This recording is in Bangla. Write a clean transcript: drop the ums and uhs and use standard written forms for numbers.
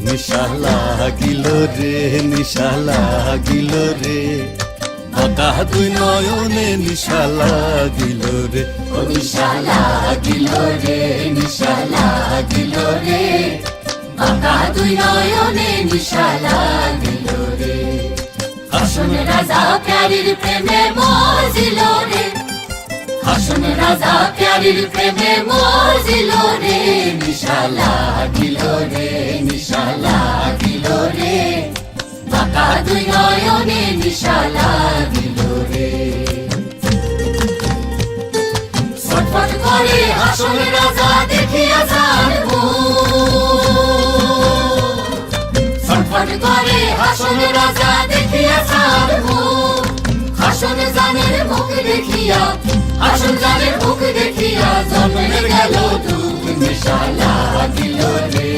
নিশা লাগিল রে নিশা লাগিল রে বাঁকা দুই নয়নে নিশা লাগিল রে ও নিশা লাগিল রে নিশা লাগিল রে বাঁকা দুই নয়নে নিশা লাগিল রে হাসন রাজা প্যারির প্রেমে মজিল রে হাসন রাজা প্যারির প্রেমে মজিল রে নিশা লাগিল রে নিশা লাগিল রে বাঁকা দুই নয়নে নিশা লাগিল রে ছটফট করে হাসন রাজা দেখিয়া যার ছটফট করে হাসন রাজা দেখিয়া যার হাসন জানের মুখ দেখিয়া হাসন জানের মুখ দেখিয়া জন্মে গেল দুঃখ নিশা লাগিল রে